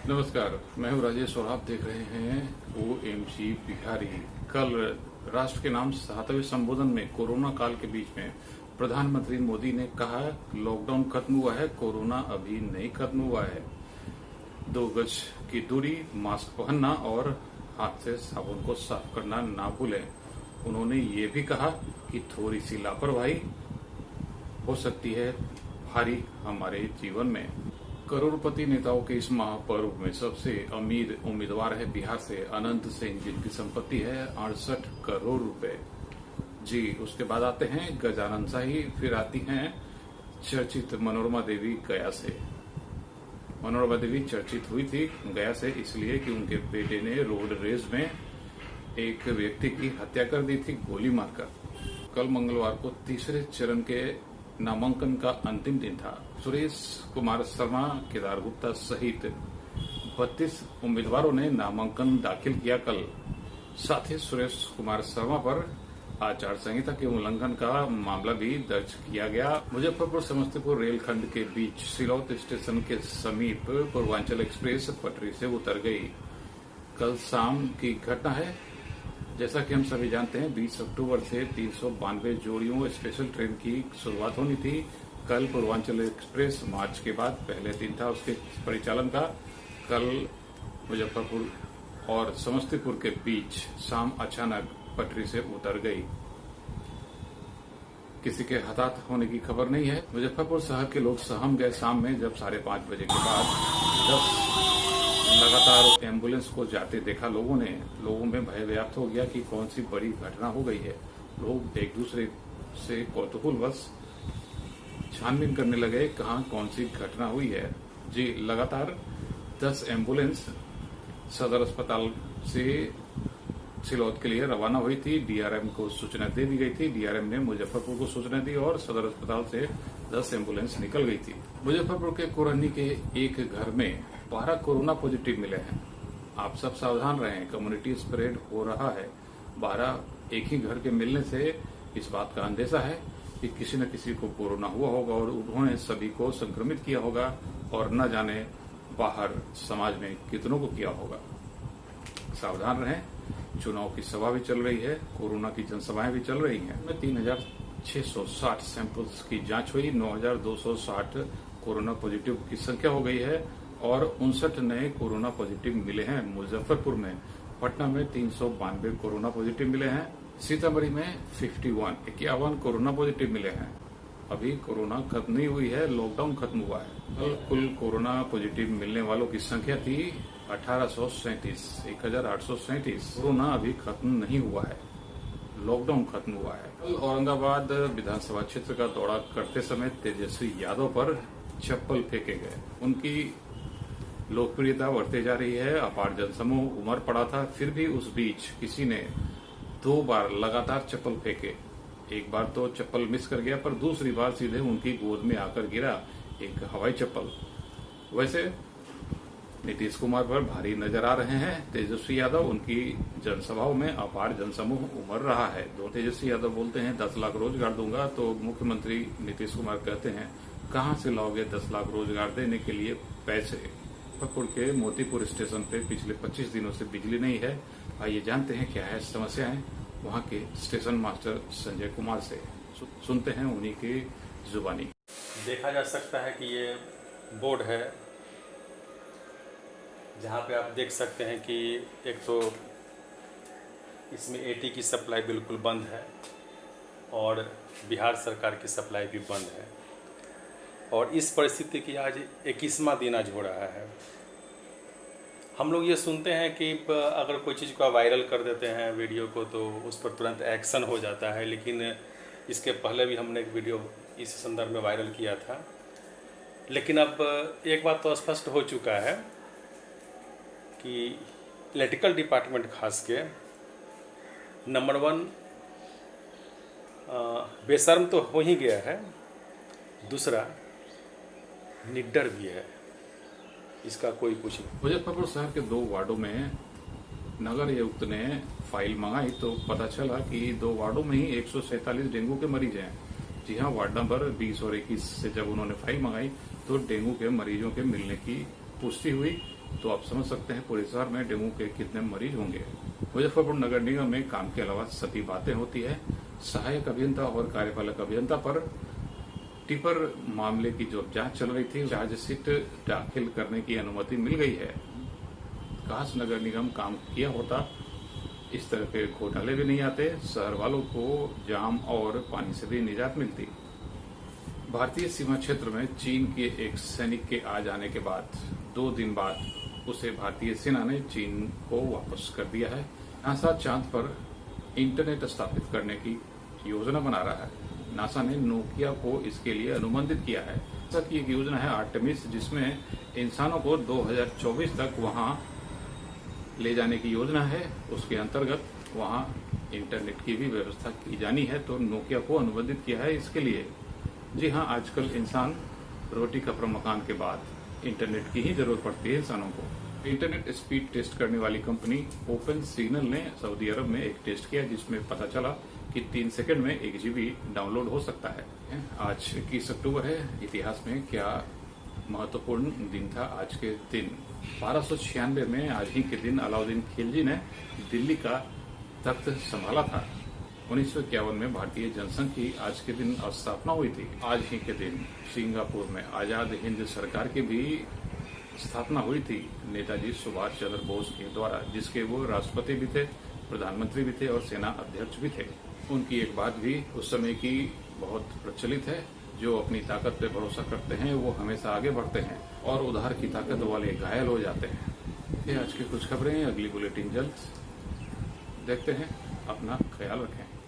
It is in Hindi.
नमस्कार, मैं हूं राजेश और आप देख रहे हैं ओएमसी बिहारी। कल राष्ट्र के नाम 7वें संबोधन में कोरोना काल के बीच में प्रधानमंत्री मोदी ने कहा, लॉकडाउन खत्म हुआ है, कोरोना अभी नहीं खत्म हुआ है। 2 गज की दूरी, मास्क पहनना और हाथ से साबुन को साफ करना ना भूलें। उन्होंने ये भी कहा कि थोड़ी सी लापरवाही हो सकती है भारी हमारे जीवन में। करोड़पति नेताओं के इस महापर्व में सबसे अमीर उम्मीदवार है बिहार से अनंत सिंह, जिनकी संपत्ति है 68 करोड़ रुपए। जी, उसके बाद आते हैं गजानन शाही, फिर आती हैं चर्चित मनोरमा देवी गया से। मनोरमा देवी चर्चित हुई थी गया से इसलिए कि उनके बेटे ने रोड रेस में एक व्यक्ति की हत्या कर दी थी गोली मारकर। कल मंगलवार को तीसरे चरण के नामांकन का अंतिम दिन था। सुरेश कुमार शर्मा, केदार गुप्ता सहित 32 उम्मीदवारों ने नामांकन दाखिल किया कल। साथ ही सुरेश कुमार शर्मा पर आचार संहिता के उल्लंघन का मामला भी दर्ज किया गया। मुजफ्फरपुर समस्तीपुर रेलखंड के बीच सिलौत स्टेशन के समीप पूर्वांचल एक्सप्रेस पटरी से उतर गई। कल शाम की घटना है। जैसा कि हम सभी जानते हैं, 20 अक्टूबर से 392 जोड़ियों स्पेशल ट्रेन की शुरुआत होनी थी। कल पूर्वांचल एक्सप्रेस मार्च के बाद पहले दिन था उसके परिचालन का। कल मुजफ्फरपुर और समस्तीपुर के बीच शाम अचानक पटरी से उतर गई। किसी के हताहत होने की खबर नहीं है। मुजफ्फरपुर शहर के लोग सहम गए शाम में, जब 5:30 बजे के बाद 10 लगातार एम्बुलेंस को जाते देखा लोगों ने। लोगों में भय व्याप्त हो गया कि कौन सी बड़ी घटना हो गई है। लोग एक दूसरे से कौतूहलवश छानबीन करने लगे कहां कौन सी घटना हुई है। जी, लगातार 10 एम्बुलेंस सदर अस्पताल से सिलौत के लिए रवाना हुई थी। डीआरएम को सूचना दे दी गई थी। डीआरएम ने मुजफ्फरपुर को सूचना दी और सदर अस्पताल से 10 एम्बुलेंस निकल गई थी। मुजफ्फरपुर के कोरहनी के एक घर में 12 कोरोना पॉजिटिव मिले हैं। आप सब सावधान रहें, कम्युनिटी स्प्रेड हो रहा है। 12 एक ही घर के मिलने से इस बात का अंदेशा है कि किसी न किसी को कोरोना हुआ होगा और उन्होंने सभी को संक्रमित किया होगा और न जाने बाहर समाज में कितनों को किया होगा। सावधान रहें। चुनाव की सभा भी चल रही है, कोरोना की जनसभाएं भी चल रही हैं। 3660 सैंपल्स की जांच हुई, 9260 कोरोना पॉजिटिव की संख्या हो गई है और 59 नए कोरोना पॉजिटिव मिले हैं मुजफ्फरपुर में। पटना में 392 कोरोना पॉजिटिव मिले हैं। सीतामढ़ी में 51 कोरोना पॉजिटिव मिले हैं। अभी कोरोना खत्म नहीं हुई है, लॉकडाउन खत्म हुआ है। कल कुल कोरोना पॉजिटिव मिलने वालों की संख्या थी 1837। कोरोना अभी खत्म नहीं हुआ है, लॉकडाउन खत्म हुआ है। कल औरंगाबाद विधानसभा क्षेत्र का दौरा करते समय तेजस्वी यादव पर चप्पल फेंके गए। उनकी लोकप्रियता बढ़ते जा रही है, अपार जनसमूह उमड़ पड़ा था। फिर भी उस बीच किसी ने 2 बार लगातार चप्पल फेंके। एक बार तो चप्पल मिस कर गया, पर दूसरी बार सीधे उनकी गोद में आकर गिरा एक हवाई चप्पल। वैसे नीतीश कुमार पर भारी नजर आ रहे हैं तेजस्वी यादव। उनकी जनसभाओं में अपार जनसमूह उमड़ रहा है। तेजस्वी यादव बोलते हैं 10 लाख रोजगार दूंगा, तो मुख्यमंत्री नीतीश कुमार कहते हैं कहां से लाओगे 10 लाख रोजगार देने के लिए पैसे। मुजफ्फरपुर के मोतीपुर स्टेशन पे पिछले 25 दिनों से बिजली नहीं है। आइए जानते हैं क्या है समस्याएं वहां के स्टेशन मास्टर संजय कुमार से। सुनते हैं उन्हीं की जुबानी। देखा जा सकता है कि ये बोर्ड है जहाँ पे आप देख सकते हैं कि एक तो इसमें एटी की सप्लाई बिल्कुल बंद है और बिहार सरकार की सप्लाई भी बंद है। और इस परिस्थिति की आज 21वां दिन आज हो रहा है। हम लोग ये सुनते हैं कि अगर कोई चीज़ को वायरल कर देते हैं वीडियो को, तो उस पर तुरंत एक्शन हो जाता है। लेकिन इसके पहले भी हमने एक वीडियो इस संदर्भ में वायरल किया था। लेकिन अब एक बात तो स्पष्ट हो चुका है कि इलेक्ट्रिकल डिपार्टमेंट खास के नंबर 1 बेशर्म तो हो ही गया है, दूसरा निडर भी है। इसका कोई कुछ नहीं। मुजफ्फरपुर शहर के 2 वार्डों में नगर आयुक्त ने फाइल मंगाई तो पता चला कि 2 वार्डों में ही 147 डेंगू के मरीज हैं। जी हाँ, वार्ड नंबर 20 और 21 से जब उन्होंने फाइल मंगाई तो डेंगू के मरीजों के मिलने की पुष्टि हुई। तो आप समझ सकते हैं पूरे शहर में डेंगू के कितने मरीज होंगे। मुजफ्फरपुर नगर निगम में काम के अलावा सभी बातें होती है। सहायक अभियंता और कार्यपालक अभियंता पर टिपर मामले की जो जांच चल रही थी, चार्जशीट दाखिल करने की अनुमति मिल गई है। काश नगर निगम काम किया होता, इस तरह के घोटाले भी नहीं आते, शहर वालों को जाम और पानी से भी निजात मिलती। भारतीय सीमा क्षेत्र में चीन के एक सैनिक के आ जाने के बाद 2 दिन बाद उसे भारतीय सेना ने चीन को वापस कर दिया है। नासा चांद पर इंटरनेट स्थापित करने की योजना बना रहा है। नासा ने नोकिया को इसके लिए अनुबंधित किया है। नासा की एक योजना है आर्टेमिस, जिसमें इंसानों को 2024 तक वहां ले जाने की योजना है। उसके अंतर्गत वहां इंटरनेट की भी व्यवस्था की जानी है, तो नोकिया को अनुबंधित किया है इसके लिए। जी हाँ, आजकल इंसान रोटी कपड़ा मकान के बाद इंटरनेट की ही जरूरत पड़ती है इंसानों को। इंटरनेट स्पीड टेस्ट करने वाली कंपनी ओपन सिग्नल ने सऊदी अरब में एक टेस्ट किया, जिसमें पता चला कि 3 सेकंड में 1 GB डाउनलोड हो सकता है। आज 21 अक्टूबर है। इतिहास में क्या महत्वपूर्ण दिन था आज के दिन? 1296 में आज ही के दिन अलाउद्दीन खिलजी ने दिल्ली का तख्त संभाला था। 1951 में भारतीय जनसंघ की आज के दिन स्थापना हुई थी। आज ही के दिन सिंगापुर में आजाद हिंद सरकार की भी स्थापना हुई थी नेताजी सुभाष चंद्र बोस के द्वारा, जिसके वो राष्ट्रपति भी थे, प्रधानमंत्री भी थे और सेना अध्यक्ष भी थे। उनकी एक बात भी उस समय की बहुत प्रचलित है, जो अपनी ताकत पे भरोसा करते हैं वो हमेशा आगे बढ़ते हैं और उधार की ताकत वाले घायल हो जाते हैं। ये आज की कुछ खबरें, अगली बुलेटिन जल्द देखते हैं। अपना ख्याल रखें।